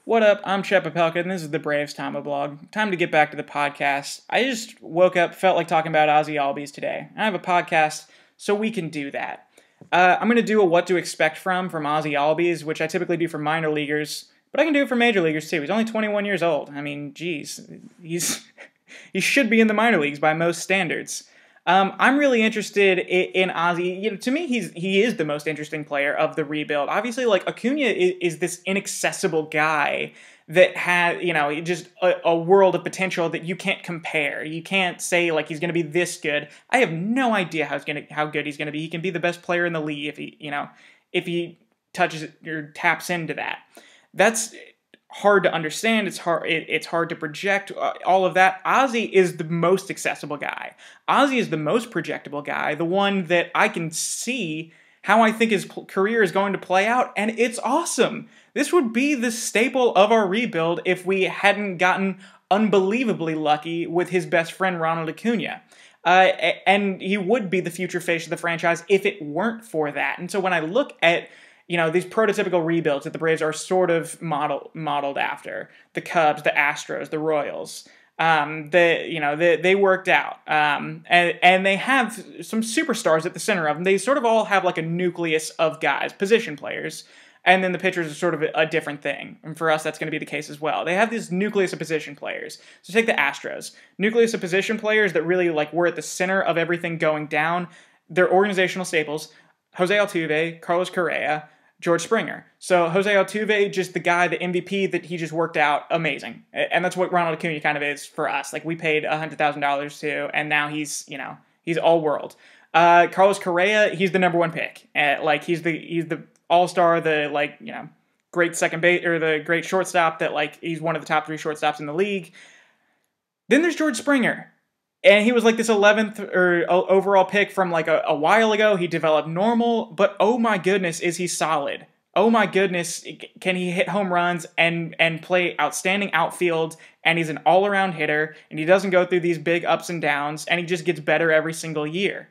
What up? I'm Chet Papelka, and this is the Braves TomaBlog. Time to get back to the podcast. I just woke up, felt like talking about Ozzie Albies today. I have a podcast, so we can do that. I'm going to do a what to expect from Ozzie Albies, which I typically do for minor leaguers, but I can do it for major leaguers too. He's only 21 years old. I mean, geez, he should be in the minor leagues by most standards. I'm really interested in Ozzie. To me, he is the most interesting player of the rebuild. Obviously, like Acuna is this inaccessible guy that has, just a world of potential that you can't compare. You can't say like he's going to be this good. I have no idea how good he's going to be. He can be the best player in the league if he touches or taps into that. That's hard to understand. It's hard to project all of that. Ozzie is the most accessible guy. Ozzie is the most projectable guy, the one that I can see how I think his career is going to play out, and it's awesome. This would be the staple of our rebuild if we hadn't gotten unbelievably lucky with his best friend Ronald Acuna. And he would be the future face of the franchise if it weren't for that. And so when I look at these prototypical rebuilds that the Braves are sort of modeled after, the Cubs, the Astros, the Royals, they worked out, and they have some superstars at the center of them. They sort of all have like a nucleus of guys, position players, and then the pitchers are sort of a different thing. And for us, that's going to be the case as well. They have this nucleus of position players. So take the Astros, nucleus of position players that really were at the center of everything going down. Their organizational staples: Jose Altuve, Carlos Correa, George Springer. So Jose Altuve, just the guy, the MVP that he just worked out, amazing. And that's what Ronald Acuna kind of is for us. Like, we paid $100,000 to, and now he's all world. Carlos Correa, he's the number one pick. He's the all-star, the great second base, or the great shortstop that he's one of the top 3 shortstops in the league. Then there's George Springer. And he was this 11th or overall pick from a while ago. He developed normal, but oh my goodness, is he solid? Oh my goodness, can he hit home runs and play outstanding outfield? And he's an all-around hitter, and he doesn't go through these big ups and downs, and he just gets better every single year.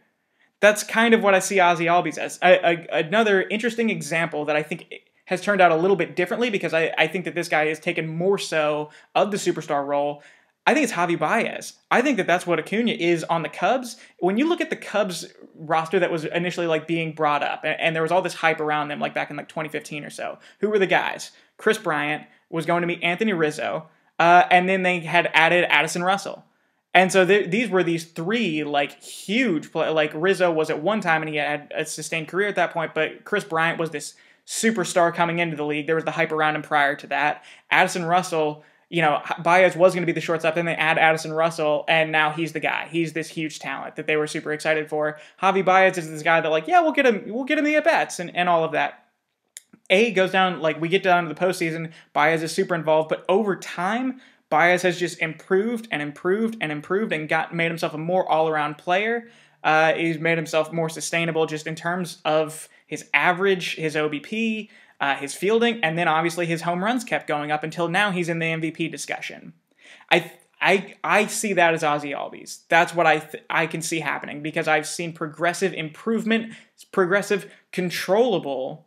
That's kind of what I see Ozzie Albies as. Another interesting example that I think has turned out a little bit differently, because I think that this guy has taken more so of the superstar role. I think it's Javi Baez. I think that that's what Acuna is on the Cubs. When you look at the Cubs roster that was initially being brought up, and there was all this hype around them back in 2015 or so, who were the guys? Chris Bryant was going to meet Anthony Rizzo, and then they had added Addison Russell. And so these were these 3 huge Rizzo was at one time, and he had a sustained career at that point, but Chris Bryant was this superstar coming into the league. There was the hype around him prior to that. Addison Russell, Baez was going to be the shortstop, then they add Addison Russell, and now he's the guy. He's this huge talent that they were super excited for. Javi Baez is this guy that we'll get him the at-bats and all of that. Goes down, we get down to the postseason, Baez is super involved, but over time, Baez has just improved and improved and improved and made himself a more all-around player. He's made himself more sustainable just in terms of his average, his OBP, his fielding, and then obviously his home runs kept going up until now he's in the MVP discussion. I see that as Ozzie Albies. That's what I can see happening, because I've seen progressive improvement, progressive controllable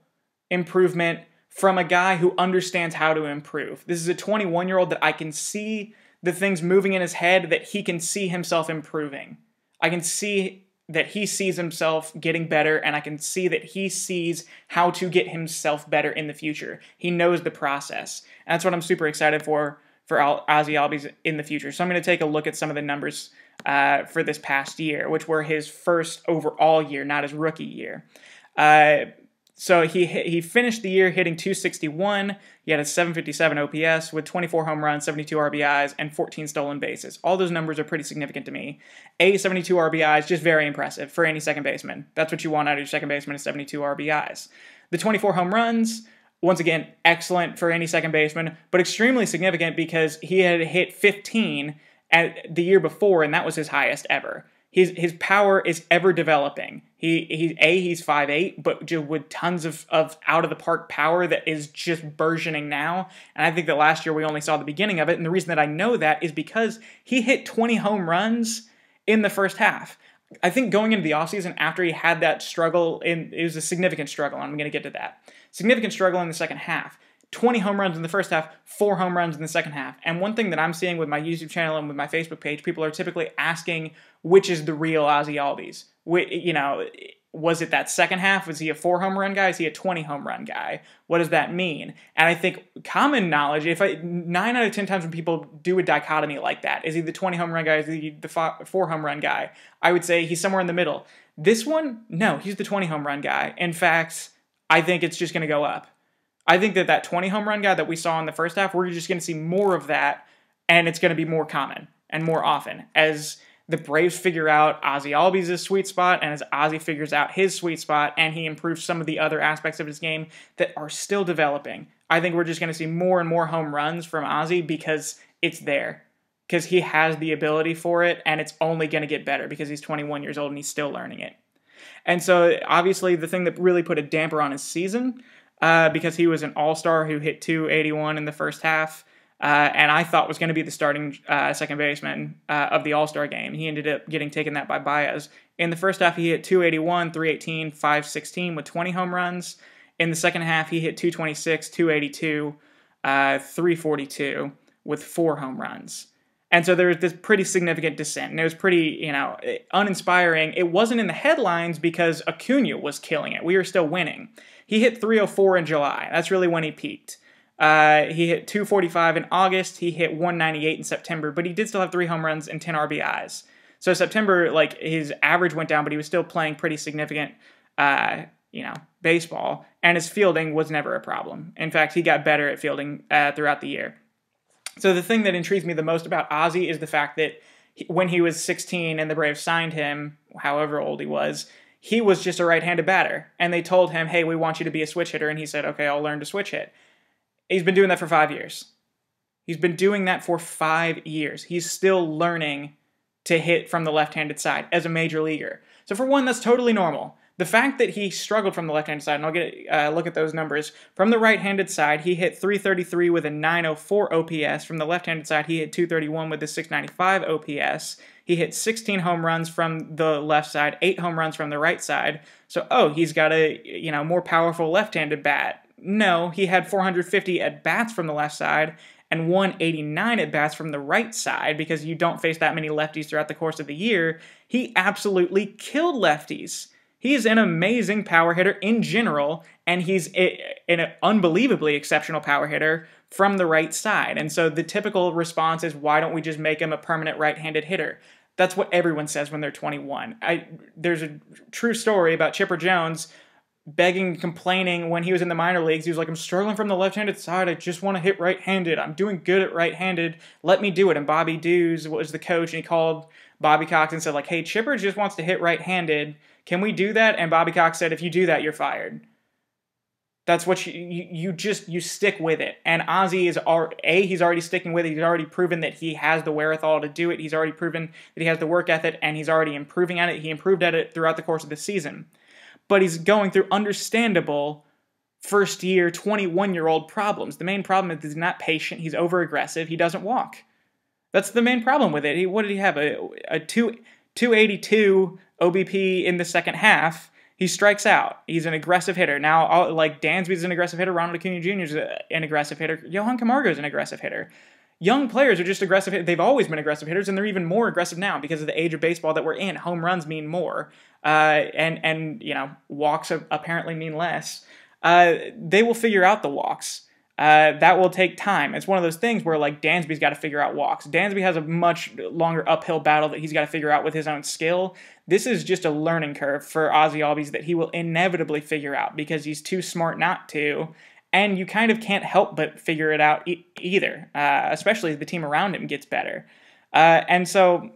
improvement from a guy who understands how to improve. This is a 21-year-old that I can see the things moving in his head that he can see himself improving. I can see that he sees himself getting better, and I can see that he sees how to get himself better in the future. He knows the process. And that's what I'm super excited for Ozzie Albies in the future. So I'm going to take a look at some of the numbers for this past year, which were his first overall year, not his rookie year. So he finished the year hitting .261. He had a .757 OPS with 24 home runs, 72 RBIs, and 14 stolen bases. All those numbers are pretty significant to me. 72 RBIs, just very impressive for any second baseman. That's what you want out of your second baseman, is 72 RBIs. The 24 home runs, once again, excellent for any second baseman, but extremely significant because he had hit 15 at the year before, and that was his highest ever. His power is ever developing. He's 5'8", but just with tons of out of the park power that is just burgeoning now. And I think that last year we only saw the beginning of it. And the reason that I know that is because he hit 20 home runs in the first half. I think going into the offseason after he had that struggle, it was a significant struggle, and I'm going to get to that. Significant struggle in the second half. 20 home runs in the first half, 4 home runs in the second half. And one thing that I'm seeing with my YouTube channel and with my Facebook page, people are typically asking which is the real Ozzie Albies. You know, was it that second half? Was he a 4 home run guy? Is he a 20 home run guy? What does that mean? And I think common knowledge, 9 out of 10 times when people do a dichotomy like that, is he the 20 home run guy? Is he the 4 home run guy? I would say he's somewhere in the middle. This one, no, he's the 20 home run guy. In fact, I think it's just going to go up. I think that 20 home run guy that we saw in the first half, we're just going to see more of that, and it's going to be more common and more often as the Braves figure out Ozzie Albies' sweet spot, and as Ozzie figures out his sweet spot, and he improves some of the other aspects of his game that are still developing. I think we're just going to see more and more home runs from Ozzie because it's there. Because he has the ability for it, and it's only going to get better because he's 21 years old and he's still learning it. And so, obviously, the thing that really put a damper on his season, because he was an all-star who hit .281 in the first half, and I thought was going to be the starting second baseman of the All-Star game. He ended up getting taken that by Baez. In the first half, he hit .281, .318, .516 with 20 home runs. In the second half, he hit .226, .282, .342 with 4 home runs. And so there was this pretty significant descent, and it was pretty, uninspiring. It wasn't in the headlines because Acuna was killing it. We were still winning. He hit .304 in July. That's really when he peaked. He hit .245 in August. He hit .198 in September, but he did still have 3 home runs and 10 RBIs. So September, his average went down, but he was still playing pretty significant, baseball, and his fielding was never a problem. In fact, he got better at fielding throughout the year. So the thing that intrigues me the most about Ozzie is the fact that when he was 16 and the Braves signed him, however old he was just a right-handed batter. And they told him, hey, we want you to be a switch hitter. And he said, okay, I'll learn to switch hit. He's been doing that for 5 years. He's been doing that for 5 years. He's still learning to hit from the left-handed side as a major leaguer. So for one, that's totally normal. The fact that he struggled from the left-handed side, and I'll get look at those numbers. From the right-handed side, he hit .333 with a .904 OPS. From the left-handed side, he hit .231 with a .695 OPS. He hit 16 home runs from the left side, 8 home runs from the right side. So, he's got a more powerful left-handed bat. No, he had 450 at-bats from the left side and 189 at-bats from the right side because you don't face that many lefties throughout the course of the year. He absolutely killed lefties. He's an amazing power hitter in general, and he's an unbelievably exceptional power hitter from the right side. And so the typical response is, why don't we just make him a permanent right-handed hitter? That's what everyone says when they're 21. There's a true story about Chipper Jones begging and complaining when he was in the minor leagues. He was like, I'm struggling from the left-handed side. I just want to hit right-handed. I'm doing good at right-handed. Let me do it. And Bobby Dews was the coach, and he called Bobby Cox and said, hey, Chipper just wants to hit right-handed. Can we do that? And Bobby Cox said, if you do that, you're fired. That's what you stick with it. And Ozzie is, he's already sticking with it. He's already proven that he has the wherewithal to do it. He's already proven that he has the work ethic, and he's already improving at it. He improved at it throughout the course of the season. But he's going through understandable first-year, 21-year-old problems. The main problem is he's not patient. He's over-aggressive. He doesn't walk. That's the main problem with it. What did he have? A 282 OBP in the second half. He strikes out. He's an aggressive hitter. Now, Dansby's an aggressive hitter. Ronald Acuna Jr. is an aggressive hitter. Johan Camargo is an aggressive hitter. Young players are just aggressive hitters. They've always been aggressive hitters, and they're even more aggressive now because of the age of baseball that we're in. Home runs mean more, and walks apparently mean less. They will figure out the walks. That will take time. It's one of those things where, Dansby's got to figure out walks. Dansby has a much longer uphill battle that he's got to figure out with his own skill. This is just a learning curve for Ozzie Albies that he will inevitably figure out because he's too smart not to, and you kind of can't help but figure it out either, especially as the team around him gets better. And so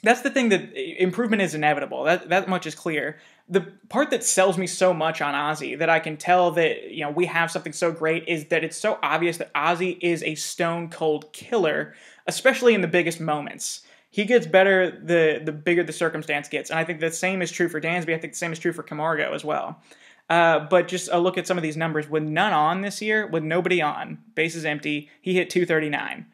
that's the thing, that improvement is inevitable. That much is clear. The part that sells me so much on Ozzie, that I can tell that we have something so great, is that it's so obvious that Ozzie is a stone-cold killer, especially in the biggest moments. He gets better the bigger the circumstance gets, and I think the same is true for Dansby. I think the same is true for Camargo as well. But just a look at some of these numbers. With none on this year, with nobody on, bases empty, he hit .239.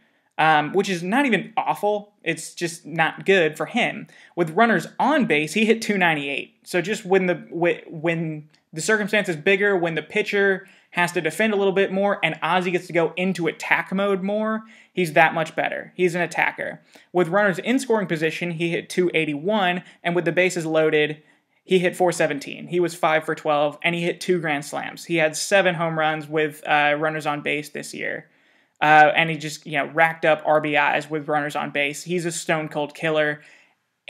Which is not even awful. It's just not good for him. With runners on base, he hit .298. So just when the circumstance is bigger, when the pitcher has to defend a little bit more, and Ozzie gets to go into attack mode more, he's that much better. He's an attacker. With runners in scoring position, he hit 281, and with the bases loaded, he hit 417. He was 5 for 12, and he hit 2 grand slams. He had 7 home runs with runners on base this year. And he just, racked up RBIs with runners on base. He's a stone cold killer.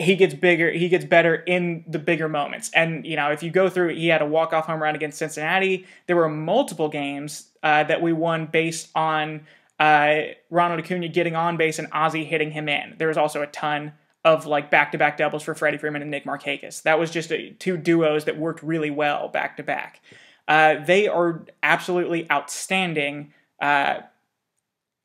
He gets bigger. He gets better in the bigger moments. And, if you go through, he had a walk-off home run against Cincinnati. There were multiple games that we won based on Ronald Acuna getting on base and Ozzie hitting him in. There was also a ton of back-to-back doubles for Freddie Freeman and Nick Markakis. That was just 2 duos that worked really well back-to-back. They are absolutely outstanding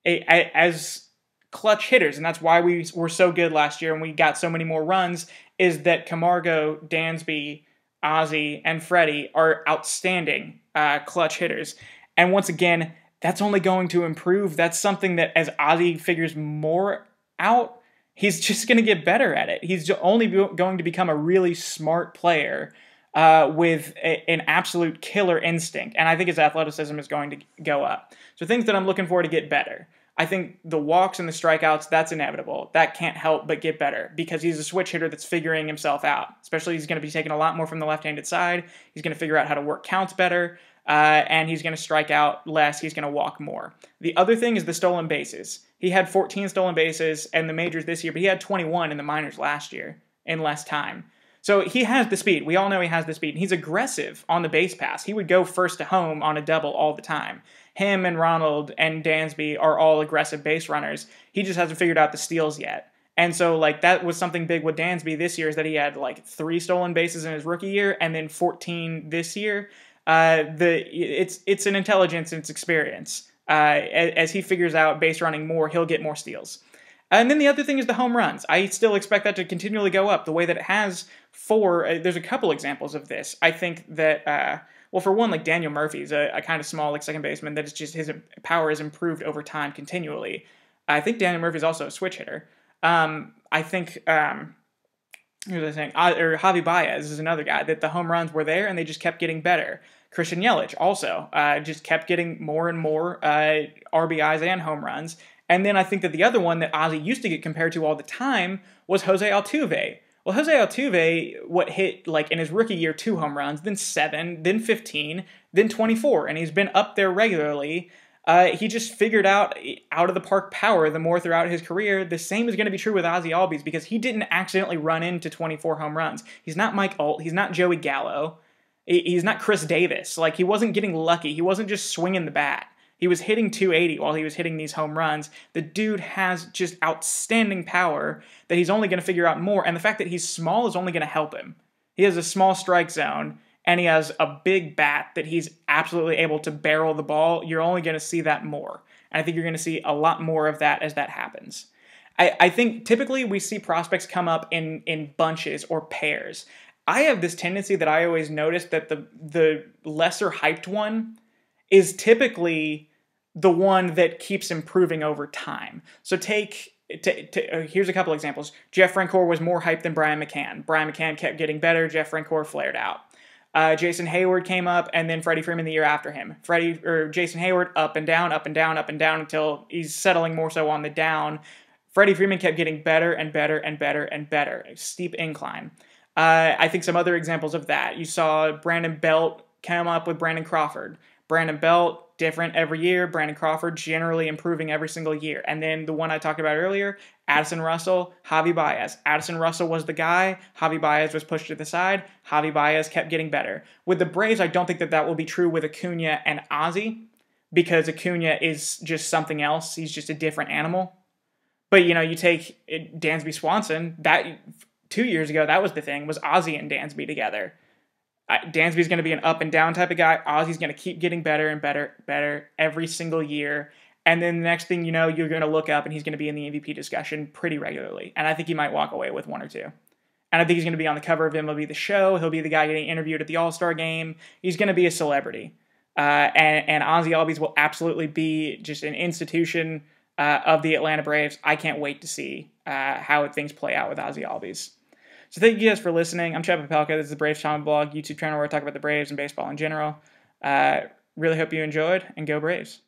as clutch hitters, and that's why we were so good last year and we got so many more runs, is that Camargo, Dansby, Ozzie, and Freddie are outstanding clutch hitters. And once again, that's only going to improve. That's something that as Ozzie figures more out, he's just going to get better at it. He's only going to become a really smart player with an absolute killer instinct. And I think his athleticism is going to go up. So things that I'm looking for to get better. I think the walks and the strikeouts, that's inevitable. That can't help but get better because he's a switch hitter that's figuring himself out. Especially he's going to be taking a lot more from the left-handed side. He's going to figure out how to work counts better. And he's going to strike out less. He's going to walk more. The other thing is the stolen bases. He had 14 stolen bases in the majors this year, but he had 21 in the minors last year in less time. So he has the speed. We all know he has the speed. And he's aggressive on the base pass. He would go first to home on a double all the time. Him and Ronald and Dansby are all aggressive base runners. He just hasn't figured out the steals yet. And so, that was something big with Dansby this year is that he had, 3 stolen bases in his rookie year and then 14 this year. It's an intelligence and it's experience. As he figures out base running more, he'll get more steals. And then the other thing is the home runs. I still expect that to continually go up the way that it has there's a couple examples of this. I think that, for one, Daniel Murphy's a kind of small second baseman that is just his power has improved over time continually. I think Daniel Murphy's also a switch hitter. I think, who was I saying? Javi Baez is another guy that the home runs were there and they just kept getting better. Christian Yelich also just kept getting more and more RBIs and home runs. And then I think that the other one that Ozzie used to get compared to all the time was Jose Altuve. Well, Jose Altuve, hit, in his rookie year, 2 home runs, then 7, then 15, then 24, and he's been up there regularly. He just figured out of the park power the more throughout his career. The same is going to be true with Ozzie Albies because he didn't accidentally run into 24 home runs. He's not Mike Alt. He's not Joey Gallo. He's not Chris Davis. He wasn't getting lucky. He wasn't just swinging the bat. He was hitting 280 while he was hitting these home runs. The dude has just outstanding power that he's only going to figure out more. And the fact that he's small is only going to help him. He has a small strike zone, and he has a big bat that he's absolutely able to barrel the ball. You're only going to see that more. And I think you're going to see a lot more of that as that happens. I think typically we see prospects come up in bunches or pairs. I have this tendency that I always notice that the lesser hyped one is typically the one that keeps improving over time. So here's a couple examples. Jeff Francoeur was more hyped than Brian McCann. Brian McCann kept getting better. Jeff Francoeur flared out. Jason Hayward came up, and then Freddie Freeman the year after him. Jason Hayward up and down, up and down, up and down until he's settling more so on the down. Freddie Freeman kept getting better and better and better and better. A steep incline. I think some other examples of that. You saw Brandon Belt come up with Brandon Crawford. Brandon Belt, different every year. Brandon Crawford, generally improving every single year. And then the one I talked about earlier, Addison Russell, Javi Baez. Addison Russell was the guy. Javi Baez was pushed to the side. Javi Baez kept getting better. With the Braves, I don't think that will be true with Acuna and Ozzie because Acuna is just something else. He's just a different animal. But, you take Dansby Swanson. That 2 years ago, that was the thing, was Ozzie and Dansby together. Dansby's going to be an up and down type of guy. Ozzie's going to keep getting better and better every single year. And then the next thing you know, you're going to look up and he's going to be in the MVP discussion pretty regularly. And I think he might walk away with 1 or 2. And I think he's going to be on the cover of MLB The Show. He'll be the guy getting interviewed at the All-Star Game. He's going to be a celebrity. And Ozzie Albies will absolutely be just an institution of the Atlanta Braves. I can't wait to see how things play out with Ozzie Albies. So thank you guys for listening. I'm Chad Papelka. This is the Braves TomaBlog YouTube channel where I talk about the Braves and baseball in general. Really hope you enjoyed, and go Braves.